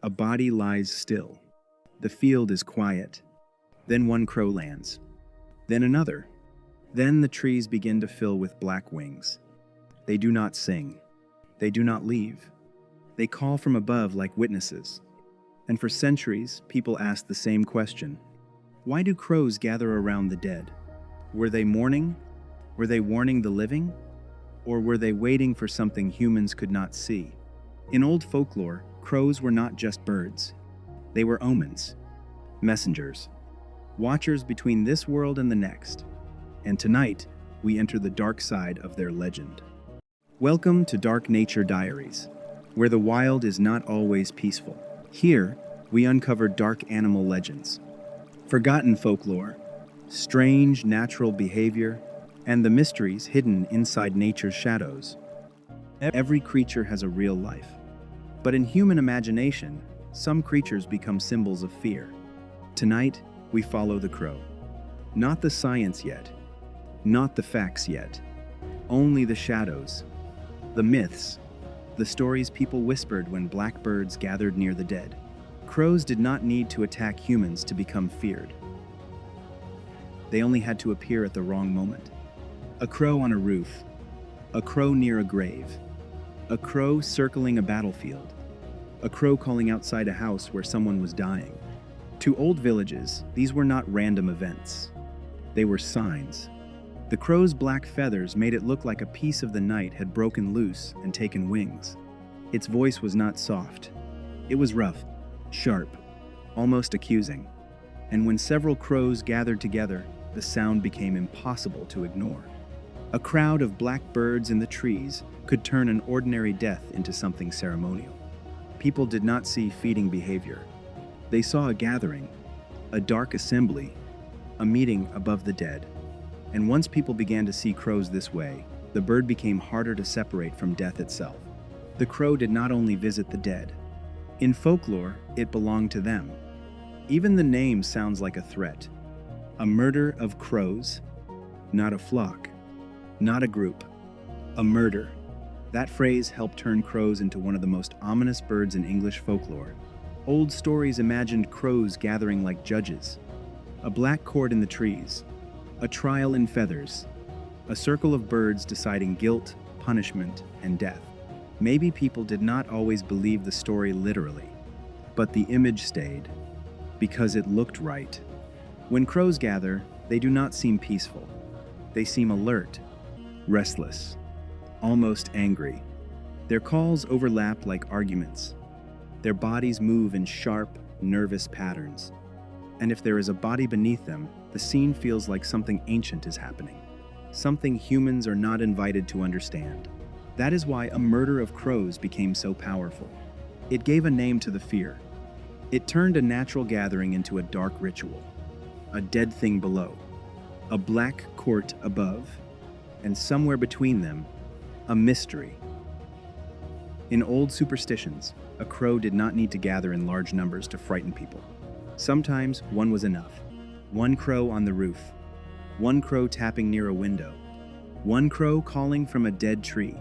A body lies still. The field is quiet. Then one crow lands. Then another. Then the trees begin to fill with black wings. They do not sing. They do not leave. They call from above like witnesses. And for centuries, people asked the same question. Why do crows gather around the dead? Were they mourning? Were they warning the living? Or were they waiting for something humans could not see? In old folklore, crows were not just birds. They were omens, messengers, watchers between this world and the next. And tonight, we enter the dark side of their legend. Welcome to Dark Nature Diaries, where the wild is not always peaceful. Here, we uncover dark animal legends, forgotten folklore, strange natural behavior, and the mysteries hidden inside nature's shadows. Every creature has a real life. But in human imagination, some creatures become symbols of fear. Tonight, we follow the crow. Not the science yet, not the facts yet, only the shadows, the myths, the stories people whispered when blackbirds gathered near the dead. Crows did not need to attack humans to become feared. They only had to appear at the wrong moment. A crow on a roof, a crow near a grave, a crow circling a battlefield, a crow calling outside a house where someone was dying. To old villages, these were not random events. They were signs. The crow's black feathers made it look like a piece of the night had broken loose and taken wings. Its voice was not soft. It was rough, sharp, almost accusing. And when several crows gathered together, the sound became impossible to ignore. A crowd of black birds in the trees could turn an ordinary death into something ceremonial. People did not see feeding behavior. They saw a gathering, a dark assembly, a meeting above the dead. And once people began to see crows this way, the bird became harder to separate from death itself. The crow did not only visit the dead. In folklore, it belonged to them. Even the name sounds like a threat. A murder of crows, not a flock. Not a group, a murder. That phrase helped turn crows into one of the most ominous birds in English folklore. Old stories imagined crows gathering like judges. A black court in the trees, a trial in feathers, a circle of birds deciding guilt, punishment, and death. Maybe people did not always believe the story literally, but the image stayed, because it looked right. When crows gather, they do not seem peaceful. They seem alert, restless, almost angry. Their calls overlap like arguments. Their bodies move in sharp, nervous patterns. And if there is a body beneath them, the scene feels like something ancient is happening, something humans are not invited to understand. That is why a murder of crows became so powerful. It gave a name to the fear. It turned a natural gathering into a dark ritual, a dead thing below, a black court above, and somewhere between them, a mystery. In old superstitions, a crow did not need to gather in large numbers to frighten people. Sometimes one was enough. One crow on the roof, one crow tapping near a window, one crow calling from a dead tree.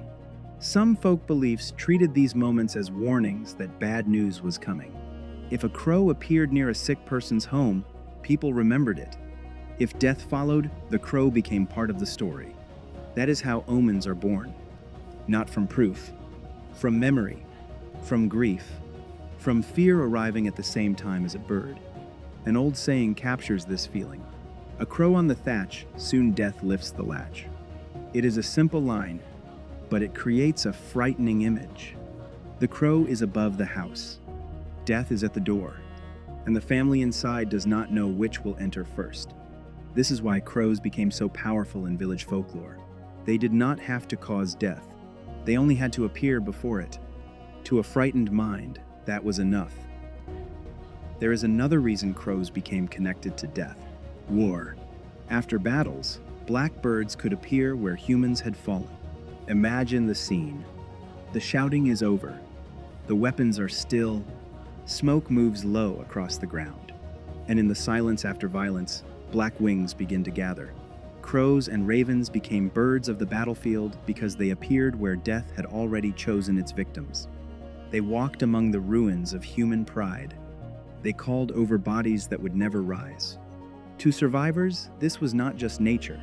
Some folk beliefs treated these moments as warnings that bad news was coming. If a crow appeared near a sick person's home, people remembered it. If death followed, the crow became part of the story. That is how omens are born. Not from proof, from memory, from grief, from fear arriving at the same time as a bird. An old saying captures this feeling. A crow on the thatch, soon death lifts the latch. It is a simple line, but it creates a frightening image. The crow is above the house. Death is at the door, and the family inside does not know which will enter first. This is why crows became so powerful in village folklore. They did not have to cause death. They only had to appear before it. To a frightened mind, that was enough. There is another reason crows became connected to death: war. After battles, blackbirds could appear where humans had fallen. Imagine the scene. The shouting is over. The weapons are still. Smoke moves low across the ground. And in the silence after violence, black wings begin to gather. Crows and ravens became birds of the battlefield because they appeared where death had already chosen its victims. They walked among the ruins of human pride. They called over bodies that would never rise. To survivors, this was not just nature.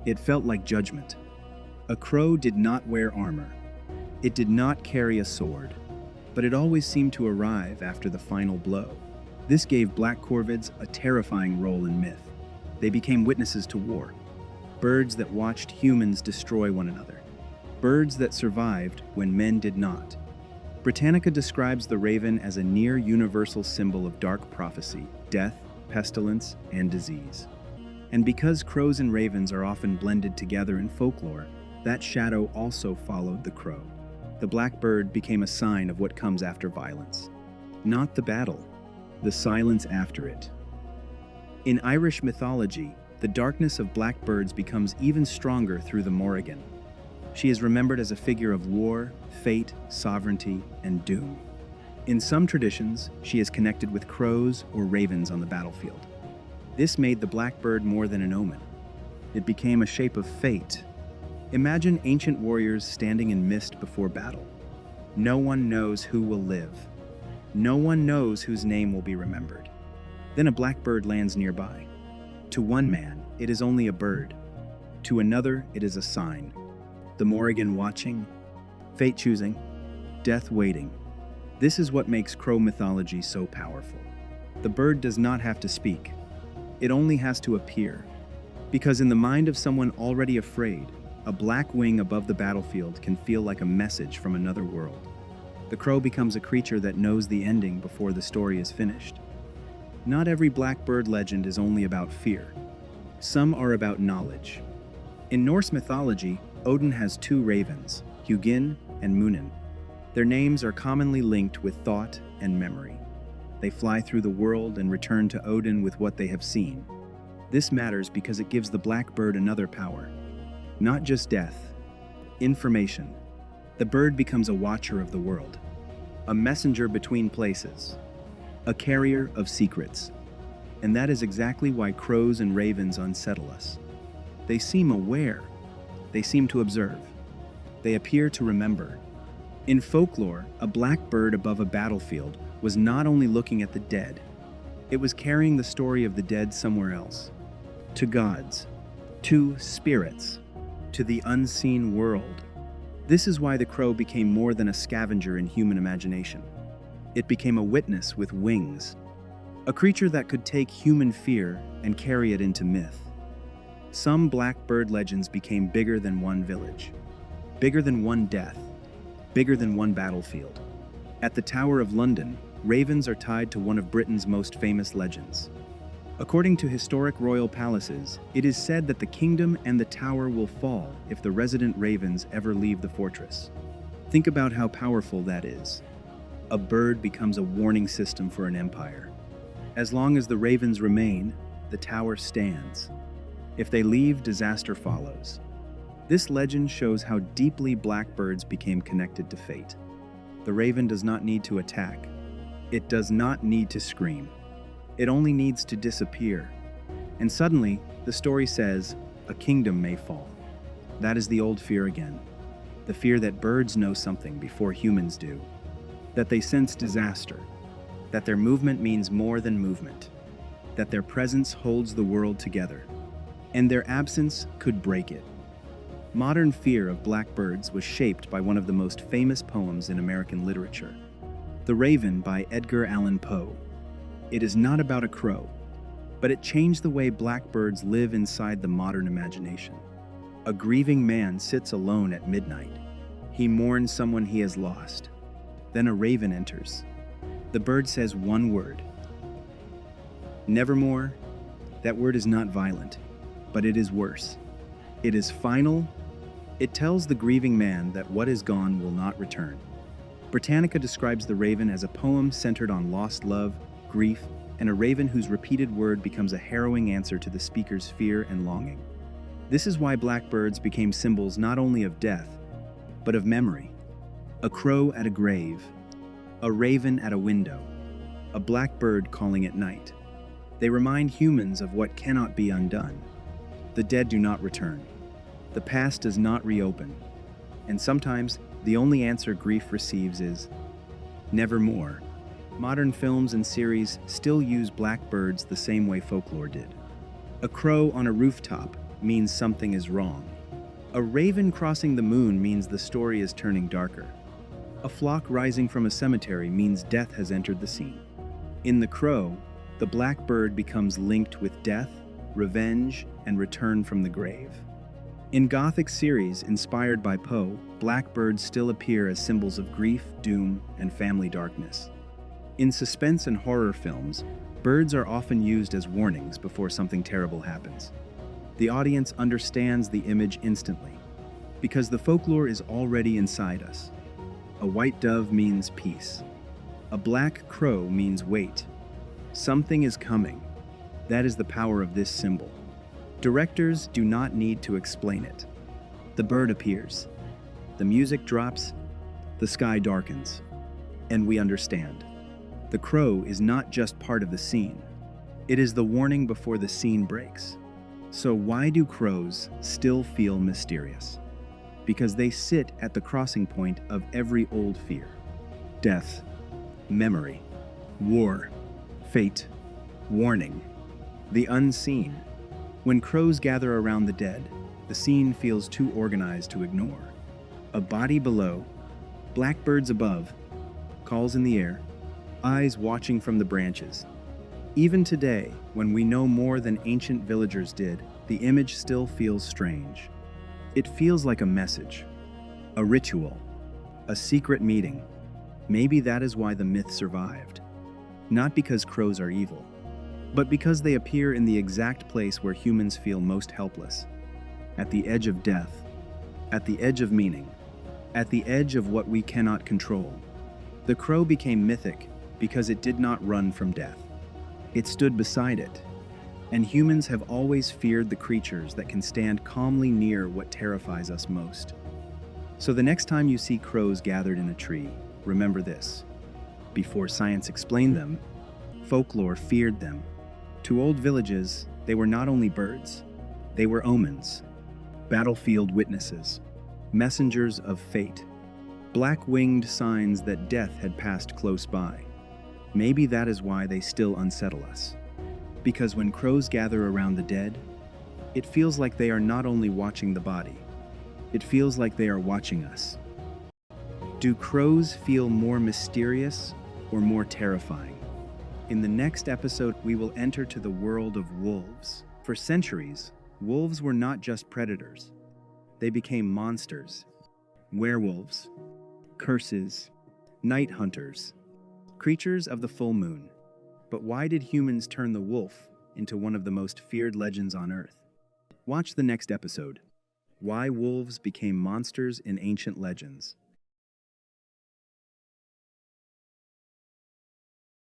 It felt like judgment. A crow did not wear armor. It did not carry a sword, but it always seemed to arrive after the final blow. This gave black corvids a terrifying role in myth. They became witnesses to war, birds that watched humans destroy one another, birds that survived when men did not. Britannica describes the raven as a near-universal symbol of dark prophecy, death, pestilence, and disease. And because crows and ravens are often blended together in folklore, that shadow also followed the crow. The black bird became a sign of what comes after violence. Not the battle, the silence after it. In Irish mythology, the darkness of black birds becomes even stronger through the Morrigan. She is remembered as a figure of war, fate, sovereignty, and doom. In some traditions, she is connected with crows or ravens on the battlefield. This made the black bird more than an omen. It became a shape of fate. Imagine ancient warriors standing in mist before battle. No one knows who will live. No one knows whose name will be remembered. Then a black bird lands nearby. To one man, it is only a bird. To another, it is a sign. The Morrigan watching, fate choosing, death waiting. This is what makes crow mythology so powerful. The bird does not have to speak. It only has to appear. Because in the mind of someone already afraid, a black wing above the battlefield can feel like a message from another world. The crow becomes a creature that knows the ending before the story is finished. Not every blackbird legend is only about fear. Some are about knowledge. In Norse mythology, Odin has two ravens, Hugin and Munin. Their names are commonly linked with thought and memory. They fly through the world and return to Odin with what they have seen. This matters because it gives the blackbird another power. Not just death, information. The bird becomes a watcher of the world, a messenger between places, a carrier of secrets. And that is exactly why crows and ravens unsettle us. They seem aware. They seem to observe. They appear to remember. In folklore, a black bird above a battlefield was not only looking at the dead, it was carrying the story of the dead somewhere else. To gods, to spirits, to the unseen world. This is why the crow became more than a scavenger in human imagination. It became a witness with wings, a creature that could take human fear and carry it into myth. Some black bird legends became bigger than one village, bigger than one death, bigger than one battlefield. At the Tower of London, ravens are tied to one of Britain's most famous legends. According to historic royal palaces, it is said that the kingdom and the tower will fall if the resident ravens ever leave the fortress. Think about how powerful that is. A bird becomes a warning system for an empire. As long as the ravens remain, the tower stands. If they leave, disaster follows. This legend shows how deeply blackbirds became connected to fate. The raven does not need to attack. It does not need to scream. It only needs to disappear. And suddenly, the story says, a kingdom may fall. That is the old fear again. The fear that birds know something before humans do. That they sense disaster. That their movement means more than movement. That their presence holds the world together. And their absence could break it. Modern fear of blackbirds was shaped by one of the most famous poems in American literature, The Raven by Edgar Allan Poe. It is not about a crow, but it changed the way blackbirds live inside the modern imagination. A grieving man sits alone at midnight. He mourns someone he has lost. Then a raven enters. The bird says one word. Nevermore. That word is not violent, but it is worse. It is final. It tells the grieving man that what is gone will not return. Britannica describes the raven as a poem centered on lost love, grief, and a raven whose repeated word becomes a harrowing answer to the speaker's fear and longing. This is why blackbirds became symbols not only of death, but of memory. A crow at a grave, a raven at a window, a blackbird calling at night. They remind humans of what cannot be undone. The dead do not return. The past does not reopen. And sometimes, the only answer grief receives is Nevermore. Modern films and series still use blackbirds the same way folklore did. A crow on a rooftop means something is wrong. A raven crossing the moon means the story is turning darker. A flock rising from a cemetery means death has entered the scene. In The Crow, the blackbird becomes linked with death, revenge, and return from the grave. In Gothic series inspired by Poe, blackbirds still appear as symbols of grief, doom, and family darkness. In suspense and horror films, birds are often used as warnings before something terrible happens. The audience understands the image instantly, because the folklore is already inside us. A white dove means peace. A black crow means wait. Something is coming. That is the power of this symbol. Directors do not need to explain it. The bird appears. The music drops. The sky darkens. And we understand. The crow is not just part of the scene. It is the warning before the scene breaks. So why do crows still feel mysterious? Because they sit at the crossing point of every old fear. Death, memory, war, fate, warning, the unseen. When crows gather around the dead, the scene feels too organized to ignore. A body below, blackbirds above, calls in the air, eyes watching from the branches. Even today, when we know more than ancient villagers did, the image still feels strange. It feels like a message, a ritual, a secret meeting. Maybe that is why the myth survived. Not because crows are evil, but because they appear in the exact place where humans feel most helpless. At the edge of death, at the edge of meaning, at the edge of what we cannot control. The crow became mythic because it did not run from death. It stood beside it, and humans have always feared the creatures that can stand calmly near what terrifies us most. So the next time you see crows gathered in a tree, remember this. Before science explained them, folklore feared them. To old villages, they were not only birds, they were omens, battlefield witnesses, messengers of fate, black-winged signs that death had passed close by. Maybe that is why they still unsettle us. Because when crows gather around the dead, it feels like they are not only watching the body, it feels like they are watching us. Do crows feel more mysterious or more terrifying? In the next episode, we will enter to the world of wolves. For centuries, wolves were not just predators. They became monsters, werewolves, curses, night hunters, creatures of the full moon. But why did humans turn the wolf into one of the most feared legends on Earth? Watch the next episode, Why Wolves Became Monsters in Ancient Legends.